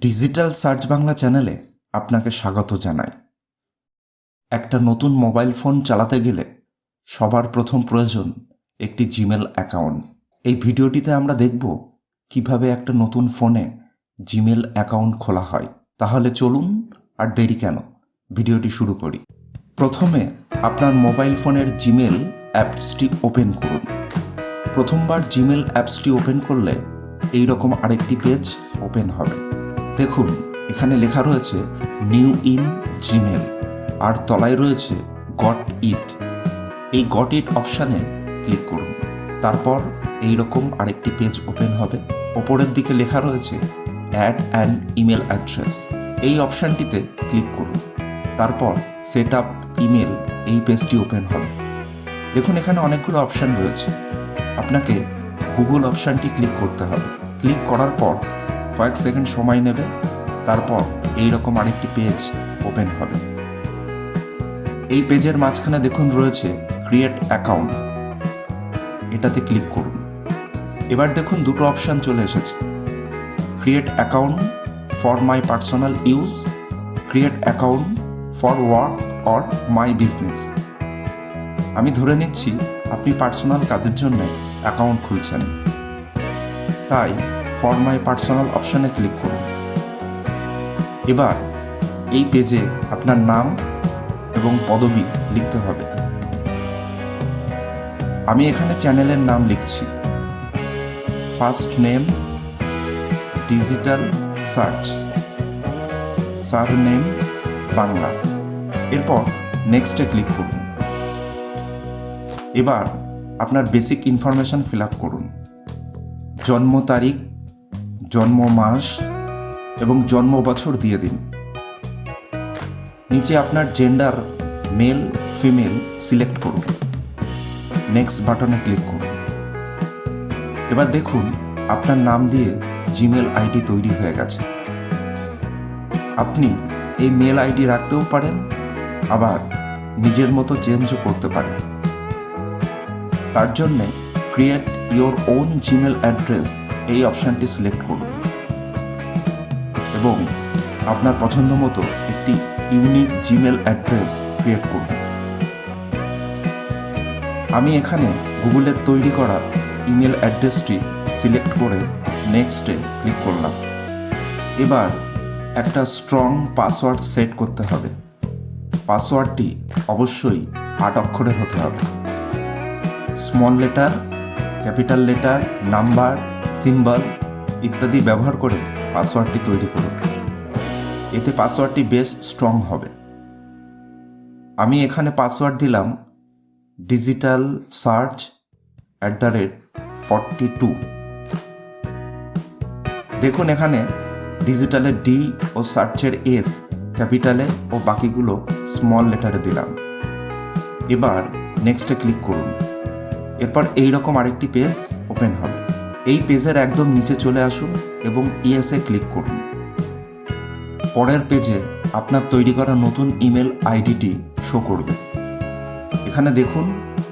Digital search Bangla চ্যানেলে আপনাকে স্বাগত জানাই। একটা নতুন মোবাইল ফোন চালাতে গেলে সবার প্রথম প্রয়োজন একটি জিমেল অ্যাকাউন্ট। এই ভিডিওটিতে আমরা দেখব কিভাবে একটা নতুন ফোনে জিমেল অ্যাকাউন্ট খোলা হয়। তাহলে চলুন আর দেরি কেন, ভিডিওটি শুরু করি। প্রথমে আপনার মোবাইল ফোনের জিমেল অ্যাপসটি ওপেন করুন। প্রথমবার জিমেল অ্যাপসটি ওপেন করলে এই রকম আরেকটি পেজ ওপেন হবে। দেখুন, এখানে লেখা রয়েছে নিউ ইন জিমেল আর তলায় রয়েছে গট ইট। এই গট ইট অপশানে ক্লিক করুন। তারপর এই রকম আরেকটি পেজ ওপেন হবে। ওপরের দিকে লেখা রয়েছে অ্যাড অ্যান ইমেল অ্যাড্রেস। এই অপশানটিতে ক্লিক করুন। তারপর সেট আপ ইমেল, এই পেজটি ওপেন হবে। দেখুন, এখানে অনেকগুলো অপশান রয়েছে। আপনাকে গুগল অপশানটি ক্লিক করতে হবে। ক্লিক করার পর কয়েক সেকেন্ড সময় নেবে। তারপর এই রকম আরেকটি পেজ ওপেন হবে। এই পেজের মাঝখানে দেখুন রয়েছে ক্রিয়েট অ্যাকাউন্ট, এটাতে ক্লিক করুন। এবার দেখুন দুটো অপশান চলে এসেছে, create account for my personal use, create account for work or my business. আমি ধরে নিচ্ছি আপনি পার্সোনাল কাজের জন্য অ্যাকাউন্ট খুলছেন, তাই ফর মাই পার্সোনাল অপশানে ক্লিক করুন। এবার এই পেজে আপনার নাম এবং পদবি লিখতে হবে। আমি এখানে চ্যানেলের নাম লিখছি, first name digital search, surname Bangla. এরপর নেক্সটে ক্লিক করুন। এবার আপনার বেসিক ইনফরমেশন ফিল আপ করুন, জন্ম তারিখ, জন্ম মাস এবং জন্ম বছর দিয়ে দিন। নিচে আপনার জেন্ডার মেল ফিমেল সিলেক্ট করুন। নেক্সট বাটনে ক্লিক করুন। এবার দেখুন আপনার নাম দিয়ে জিমেল আইডি তৈরি হয়ে গেছে। আপনি এই মেল আইডি রাখতেও পারেন, আবার নিজের মতো চেঞ্জও করতে পারেন। তার জন্যে create your own Gmail address, এই অপশানটি সিলেক্ট করুন এবং আপনার পছন্দ মতো একটি ইউনিক জিমেল অ্যাড্রেস ক্রিয়েট করুন। আমি এখানে গুগলের তৈরি করা ইমেল অ্যাড্রেসটি সিলেক্ট করে নেক্সটে ক্লিক করলাম। এবার একটা স্ট্রং পাসওয়ার্ড সেট করতে হবে। পাসওয়ার্ডটি অবশ্যই 8 অক্ষরের হতে হবে। Small letter, capital letter, number, symbol ইত্যাদি ব্যবহার করে পাসওয়ার্ডটি তৈরি করুন। এতে পাসওয়ার্ডটি বেশ স্ট্রং হবে। আমি এখানে পাসওয়ার্ড দিলাম ডিজিটাল সার্চ @42। দেখুন এখানে ডিজিটালের ডি ও সার্চের এস ক্যাপিটালে ও বাকিগুলো স্মল লেটারে দিলাম। এবার নেক্সটে ক্লিক করুন। এরপর এই রকম আরেকটি পেজ ওপেন হবে। এই পেজের একদম নিচে চলে আসুন এবং ইয়েসে ক্লিক করুন। পরের পেজে আপনার তৈরি করা নতুন ইমেল আইডিটি শো করবে। এখানে দেখুন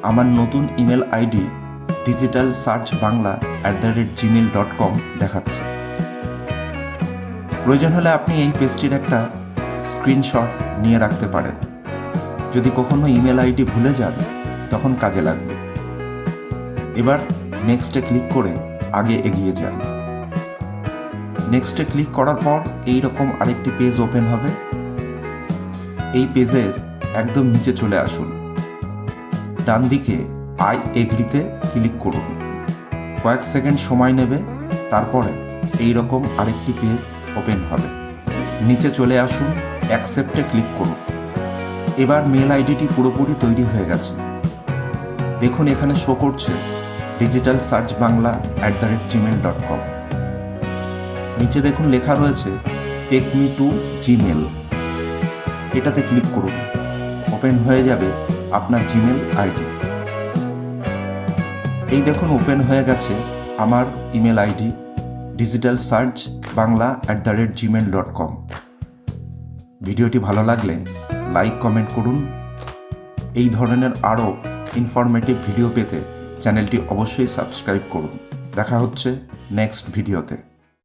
আমার নতুন email ID digital search Bangla @gmail.com দেখাচ্ছে। প্রয়োজন হলে আপনি এই পেজটির একটা স্ক্রিনশট নিয়ে রাখতে পারেন। যদি কখনো ইমেল আইডি ভুলে যান তখন কাজে লাগবে। এবার নেক্সটে ক্লিক করে আগে এগিয়ে যান। নেক্সটে ক্লিক করার পর এই রকম আরেকটি পেজ ওপেন হবে। এই পেজের একদম নিচে চলে আসুন। ডান দিকে আই এগ্রিতে ক্লিক করুন। কয়েক সেকেন্ড সময় নেবে। তারপরে এই রকম আরেকটি পেজ ওপেন হবে। নিচে চলে আসুন, অ্যাকসেপ্টে ক্লিক করুন। এবার মেল আইডিটি পুরোপুরি তৈরি হয়ে গেছে। দেখুন এখানে শো করছে ডিজিটাল সার্চ বাংলা @gmail.com। নিচে দেখুন লেখা রয়েছে টেক মি টু জিমেল। এটাতে ক্লিক করুন। ওপেন হয়ে যাবে আপনার জিমেল আইডি। এই দেখুন ওপেন হয়ে গেছে আমার email ID digital search Bangla @gmail.com। ভিডিওটি ভালো লাগলে লাইক কমেন্ট করুন। এই ধরনের আরও ইনফরমেটিভ ভিডিও পেতে চ্যানেলটি অবশ্যই সাবস্ক্রাইব করুন। দেখা হচ্ছে নেক্সট ভিডিওতে।